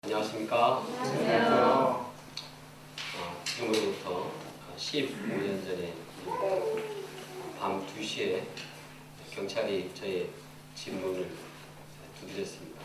안녕하십니까? 안녕하세요. 지금으로부터 15년 전에 밤 2시에 경찰이 저의 집 문을 두드렸습니다.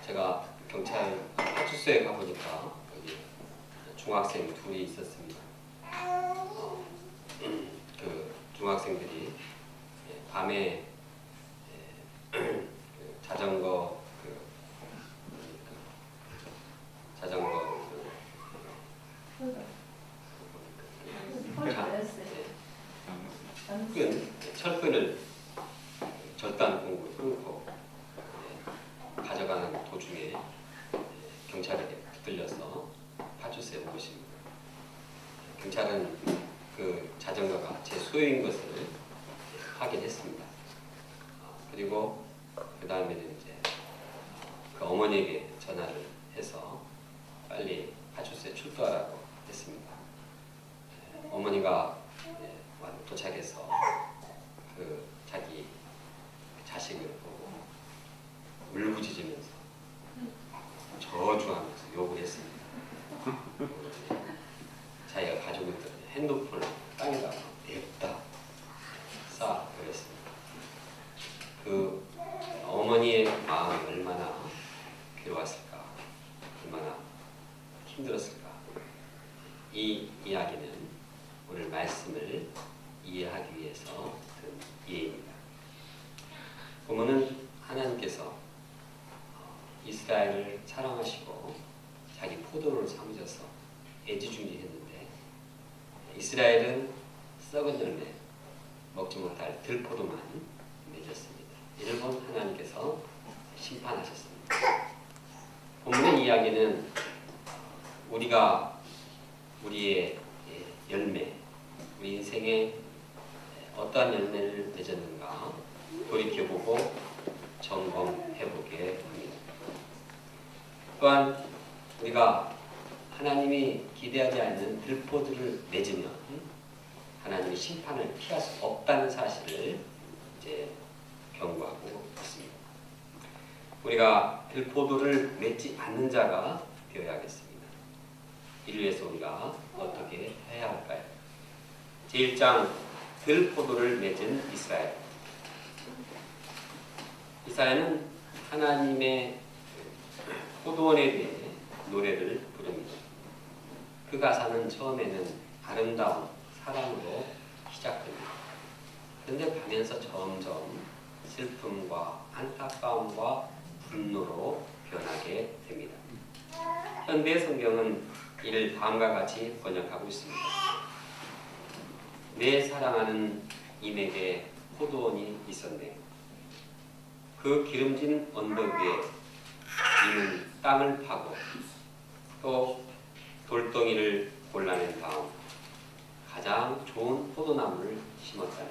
제가 경찰 파출소에 가보니까 여기 중학생 둘이 있었습니다. 그 중학생들이 밤에 자전거 철근을 절단 공구로 끊고 가져가는 도중에 경찰에게 붙들려서 파출소에 온 것입니다. 경찰은 그 자전거가 제 소유인 것을 확인했습니다. 그리고 그 다음에는 이제 그 어머니에게 전화를 해서 빨리 파출소에 출두하라고 했습니다. 어머니가 도착해서 그 자기 자식을 보고 울부짖으면서 저주하면서 욕을 했습니다. 자기가 가지고 있던 핸드폰을 땅에다 냅다 쌓아 버렸습니다. 그 어머니의 마음이 얼마나 괴로웠을까, 얼마나 힘들었을까. 이 이야기는 오늘 말씀을 이해하기 위해서 든 예입니다. 보면은 하나님께서 이스라엘을 사랑하시고 자기 포도를 삼으셔서 애지중지했는데 이스라엘은 썩은 열매 먹지 못할 들포도만 맺었습니다. 이를 본 하나님께서 심판하셨습니다. 본문의 이야기는 우리가 우리의 열매, 우리 인생에 어떠한 열매를 맺었는가 돌이켜보고 점검해보게 합니다. 또한 우리가 하나님이 기대하지 않는 들포들을 맺으면 하나님의 심판을 피할 수 없다는 사실을 이제 경고하고 있습니다. 우리가 들포도를 맺지 않는 자가 되어야겠습니다. 이를 위해서 우리가 어떻게 해야 할까요? 제1장 들포도를 맺은 이스라엘. 이스라엘은 하나님의 포도원에 대해 노래를 부릅니다. 그 가사는 처음에는 아름다운 사랑으로 시작됩니다. 그런데 가면서 점점 슬픔과 안타까움과 분노로 변하게 됩니다. 현대 성경은 이를 다음과 같이 번역하고 있습니다. 내 사랑하는 임에게 포도원이 있었네. 그 기름진 언덕 위에 임은 땅을 파고 또 돌덩이를 골라낸 다음 가장 좋은 포도나무를 심었다네.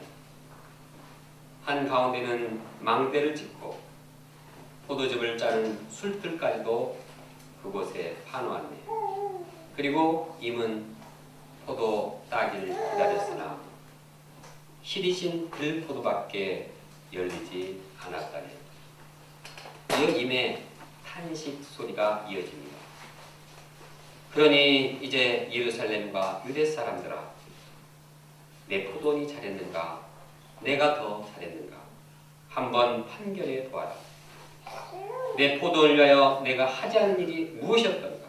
한가운데는 망대를 짓고 포도즙을 짜는 술틀까지도 그곳에 파놓았네. 그리고 임은 포도 따기를 기다렸으나 시리신 들포도밖에 열리지 않았다네. 이어 임의 탄식 소리가 이어집니다. 그러니 이제 예루살렘과 유대 사람들아, 내 포도원이 잘했는가? 내가 더 잘했는가? 한번 판결해 보아라. 내 포도원을 위하여 내가 하지 않은 일이 무엇이었던가?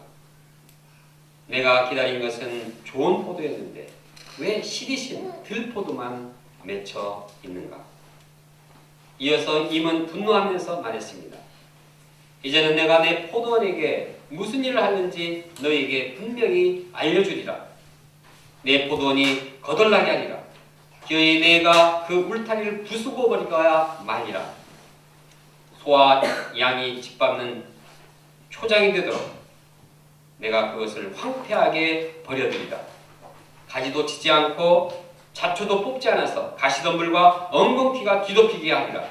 내가 기다린 것은 좋은 포도였는데 왜 시리신 들포도만 맺혀 있는가? 이어서 임은 분노하면서 말했습니다. 이제는 내가 내 포도원에게 무슨 일을 하는지 너희에게 분명히 알려주리라. 내 포도원이 거덜나게 하리라. 기어이 내가 그 울타리를 부수고 버리거야 말리라. 소와 양이 짓밟는 초장이 되도록 내가 그것을 황폐하게 버려두리다. 가지도 치지 않고 잡초도 뽑지 않아서 가시덤불과 엉겅퀴가 뒤덮이게 하리라.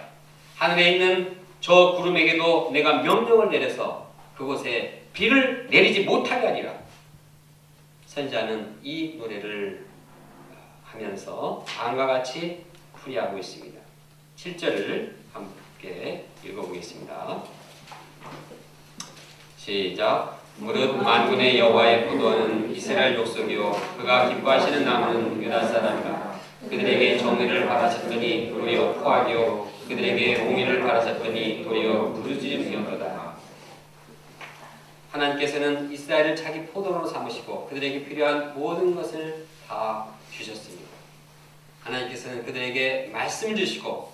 하늘에 있는 저 구름에게도 내가 명령을 내려서 그곳에 비를 내리지 못하게 하리라. 선지자는 이 노래를 하면서 다음과 같이 풀이하고 있습니다. 7절을 함께 읽어보겠습니다. 시작. 무릇 만군의 여호와의 포도원은 이스라엘 족속이요 그가 기뻐하시는 나무는 유다 사람이라. 그들에게 정의를 바라셨더니 도리어 포악이요 그들에게 공의를 바라셨더니 도리어 부르짖음이었도다. 하나님께서는 이스라엘을 자기 포도원으로 삼으시고 그들에게 필요한 모든 것을 다 주셨습니다. 하나님께서는 그들에게 말씀을 주시고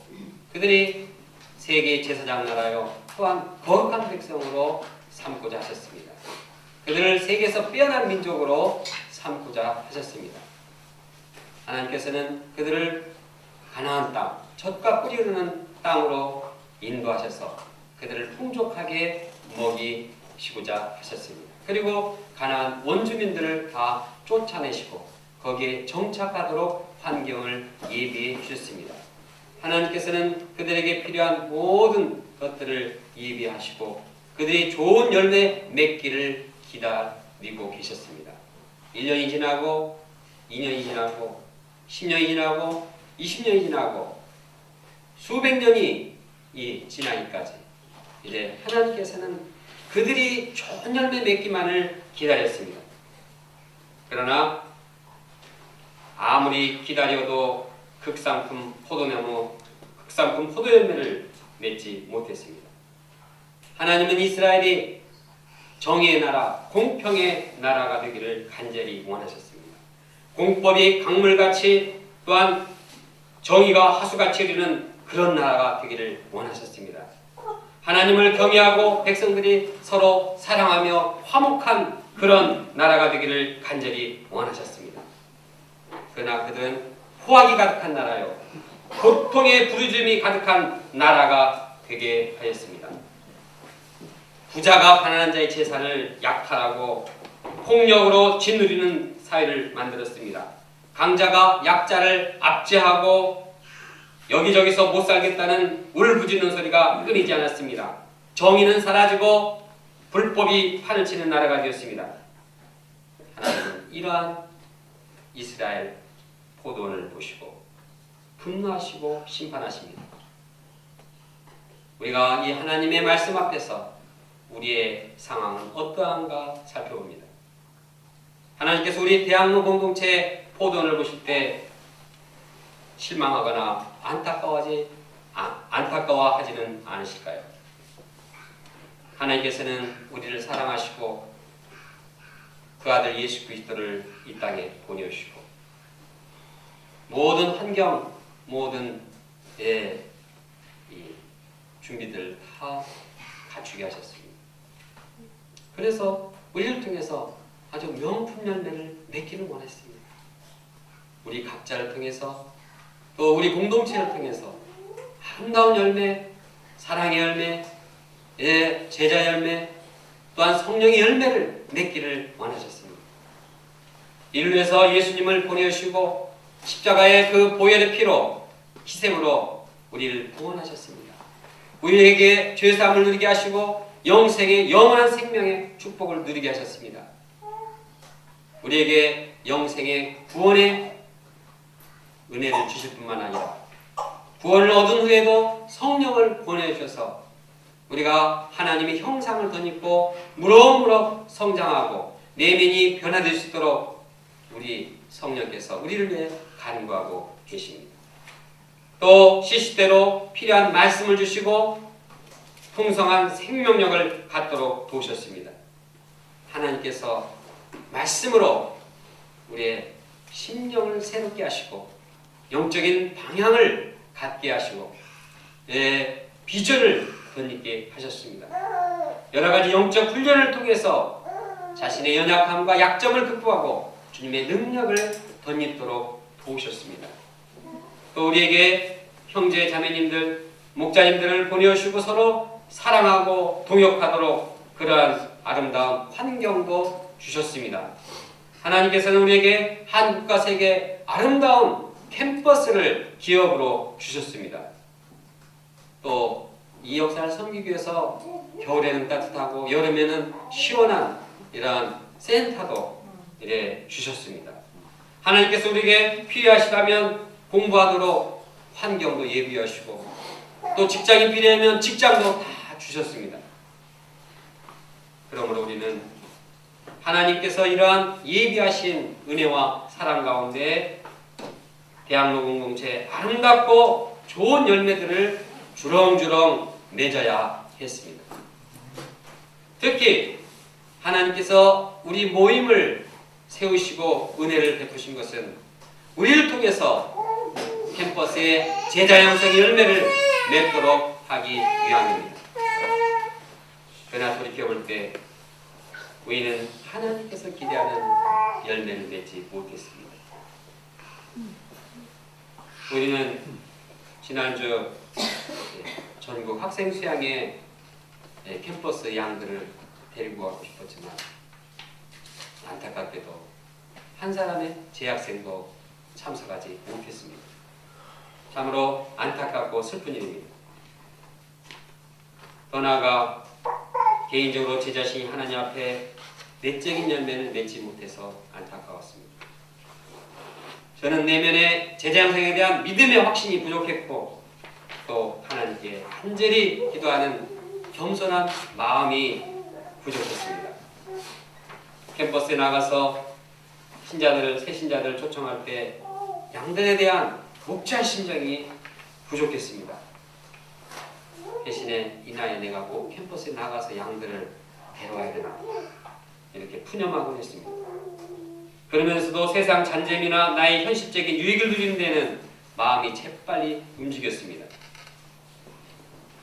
그들이 세계의 제사장 나라요 또한 거룩한 백성으로 삼고자 하셨습니다. 그들을 세계에서 빼어난 민족으로 삼고자 하셨습니다. 하나님께서는 그들을 가나안 땅, 젖과 꿀이 흐르는 땅으로 인도하셔서 그들을 풍족하게 먹이시고자 하셨습니다. 그리고 가나안 원주민들을 다 쫓아내시고 거기에 정착하도록 환경을 예비해 주셨습니다. 하나님께서는 그들에게 필요한 모든 것들을 예비하시고 그들이 좋은 열매 맺기를 기다리고 계셨습니다. 1년이 지나고 2년이 지나고 10년이 지나고 20년이 지나고 수백 년이 지나기까지 이제 하나님께서는 그들이 좋은 열매 맺기만을 기다렸습니다. 그러나 아무리 기다려도 극상품 포도 열매를 맺지 못했습니다. 하나님은 이스라엘이 정의의 나라, 공평의 나라가 되기를 간절히 원하셨습니다. 공법이 강물같이 또한 정의가 하수같이 흐르는 그런 나라가 되기를 원하셨습니다. 하나님을 경외하고 백성들이 서로 사랑하며 화목한 그런 나라가 되기를 간절히 원하셨습니다. 그러나 그들은 포악이 가득한 나라요 고통의 부르짖음이 가득한 나라가 되게 하였습니다. 부자가 가난한 자의 재산을 약탈하고 폭력으로 짓누리는 사회를 만들었습니다. 강자가 약자를 압제하고 여기저기서 못 살겠다는 울부짖는 소리가 끊이지 않았습니다. 정의는 사라지고 불법이 판을 치는 나라가 되었습니다. 하나님은 이러한 이스라엘 포도원을 보시고 분노하시고 심판하십니다. 우리가 이 하나님의 말씀 앞에서 우리의 상황은 어떠한가 살펴봅니다. 하나님께서 우리 대학로 공동체의 포도원을 보실 때 실망하거나 안타까워하지는 않으실까요? 하나님께서는 우리를 사랑하시고 그 아들 예수 그리스도를 이 땅에 보내주시고 모든 환경, 모든 이 준비들 다 갖추게 하셨습니다. 그래서 우리를 통해서 아주 명품 열매를 맺기를 원했습니다. 우리 각자를 통해서 또 우리 공동체를 통해서 아름다운 열매, 사랑의 열매, 제자 열매, 또한 성령의 열매를 맺기를 원하셨습니다. 이를 위해서 예수님을 보내주시고 십자가의 그 보혈의 피로 희생으로 우리를 구원하셨습니다. 우리에게 죄사함을 누리게 하시고 영생의 영원한 생명의 축복을 누리게 하셨습니다. 우리에게 영생의 구원의 은혜를 주실 뿐만 아니라 구원을 얻은 후에도 성령을 보내주셔서 우리가 하나님의 형상을 덧입고 무럭무럭 성장하고 내면이 변화될 수 있도록 우리 성령께서 우리를 위해 간구하고 계십니다. 또 시시때로 필요한 말씀을 주시고 풍성한 생명력을 갖도록 도우셨습니다. 하나님께서 말씀으로 우리의 심령을 새롭게 하시고 영적인 방향을 갖게 하시고 비전을 덧입게 하셨습니다. 여러 가지 영적 훈련을 통해서 자신의 연약함과 약점을 극복하고 주님의 능력을 덧입도록 도우셨습니다. 또 우리에게 형제 자매님들, 목자님들을 보내주시고 서로 사랑하고 동역하도록 그러한 아름다운 환경도 주셨습니다. 하나님께서는 우리에게 한국과 세계 아름다운 캠퍼스를 기업으로 주셨습니다. 또 이 역사를 섬기기 위해서 겨울에는 따뜻하고 여름에는 시원한 이러한 센터도 주셨습니다. 하나님께서 우리에게 필요하시다면 공부하도록 환경도 예비하시고 또 직장이 필요하면 직장도 다 주셨습니다. 그러므로 우리는 하나님께서 이러한 예비하신 은혜와 사랑 가운데 대학로 공동체 아름답고 좋은 열매들을 주렁주렁 맺어야 했습니다. 특히 하나님께서 우리 모임을 세우시고 은혜를 베푸신 것은 우리를 통해서 캠퍼스의 제자 양성의 열매를 맺도록 하기 위함입니다. 그러나 돌이켜볼 때 우리는 하나님께서 기대하는 열매를 맺지 못했습니다. 우리는 지난주 전국 학생 수양회 캠퍼스 양들을 데리고 가고 싶었지만 안타깝게도 한 사람의 재학생도 참석하지 못했습니다. 참으로 안타깝고 슬픈 일입니다. 더 나아가 개인적으로 제 자신이 하나님 앞에 내적인 열매를 맺지 못해서 안타까웠습니다. 저는 내면의 제자 양성에 대한 믿음의 확신이 부족했고 또 하나님께 간절히 기도하는 겸손한 마음이 부족했습니다. 캠퍼스에 나가서 새 신자들을 초청할 때 양들에 대한 목자의 심정이 부족했습니다. 대신에 이 나이에 내가 꼭 캠퍼스에 나가서 양들을 데려와야 되나 이렇게 푸념하곤 했습니다. 그러면서도 세상 잔재미나 나의 현실적인 유익을 누리는 데는 마음이 재빨리 움직였습니다.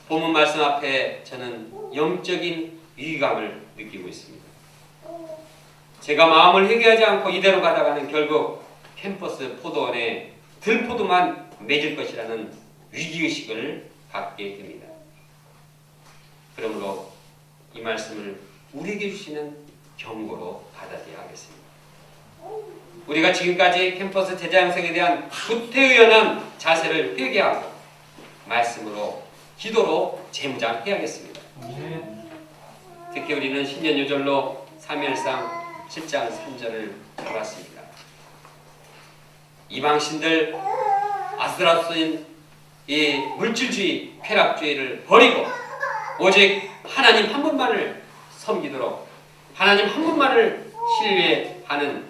본문 말씀 앞에 저는 영적인 위기감을 느끼고 있습니다. 제가 마음을 회개하지 않고 이대로 가다가는 결국 캠퍼스 포도원에 들포도만 맺을 것이라는 위기의식을 갖게 됩니다. 그러므로 이 말씀을 우리에게 주시는 경고로 받아들여야 하겠습니다. 우리가 지금까지 캠퍼스 제자 양성에 대한 구태의연한 자세를 회개하고 말씀으로 기도로 재무장해야겠습니다. 특히 우리는 신년 요절로 사무엘상 7장 3절을 잡았습니다. 이방신들 아스라스인 이 물질주의, 쾌락주의를 버리고 오직 하나님 한 분만을 섬기도록 하나님 한 분만을 신뢰하는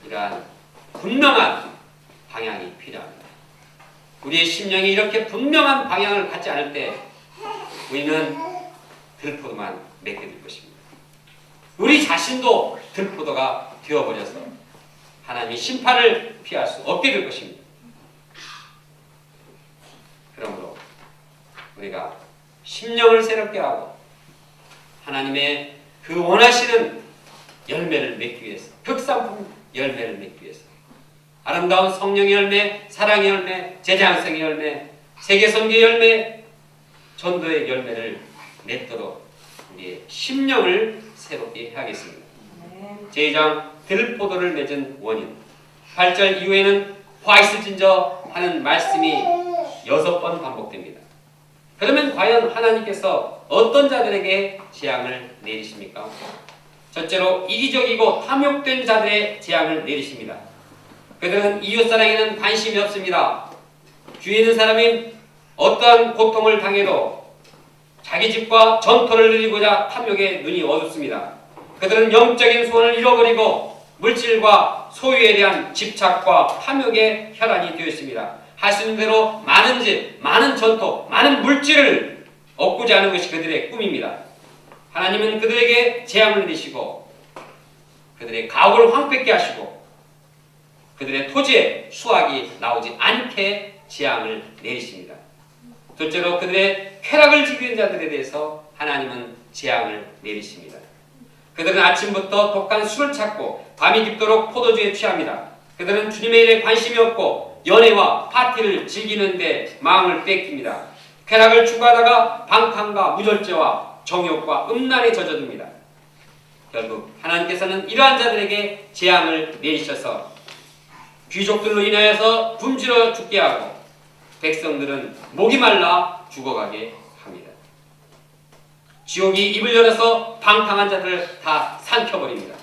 이러한 분명한 방향이 필요합니다. 우리의 심령이 이렇게 분명한 방향을 갖지 않을 때 우리는 들포도만 맺게 될 것입니다. 우리 자신도 들포도가 되어버려서 하나님의 심판을 피할 수 없게 될 것입니다. 그러므로 우리가 심령을 새롭게 하고 하나님의 그 원하시는 열매를 맺기 위해서 극상품 열매를 맺기 위해서 아름다운 성령의 열매, 사랑의 열매, 제자양성의 열매, 세계선교의 열매, 전도의 열매를 맺도록 우리의 심령을 새롭게 해야겠습니다. 제2장 들포도를 맺은 원인 8절 이후에는 화 있을진저 하는 말씀이 6번 반복됩니다. 그러면 과연 하나님께서 어떤 자들에게 재앙을 내리십니까? 첫째로 이기적이고 탐욕된 자들의 재앙을 내리십니다. 그들은 이웃사랑에는 관심이 없습니다. 주위에 있는 사람이 어떠한 고통을 당해도 자기 집과 전토를 누리고자 탐욕에 눈이 어둡습니다. 그들은 영적인 소원을 잃어버리고 물질과 소유에 대한 집착과 탐욕에 혈안이 되어 있습니다. 할 수 있는 대로 많은 집, 많은 전토, 많은 물질을 얻고자 하는 것이 그들의 꿈입니다. 하나님은 그들에게 재앙을 내리시고 그들의 가옥을 황폐케 하시고 그들의 토지에 수확이 나오지 않게 재앙을 내리십니다. 둘째로 그들의 쾌락을 즐기는 자들에 대해서 하나님은 재앙을 내리십니다. 그들은 아침부터 독한 술을 찾고 밤이 깊도록 포도주에 취합니다. 그들은 주님의 일에 관심이 없고 연애와 파티를 즐기는 데 마음을 뺏깁니다. 쾌락을 추구하다가 방탕과 무절제와 정욕과 음란에 젖어듭니다. 결국 하나님께서는 이러한 자들에게 재앙을 내리셔서 귀족들로 인하여서 굶주려 죽게 하고 백성들은 목이 말라 죽어가게 합니다. 지옥이 입을 열어서 방탕한 자들을 다 삼켜버립니다.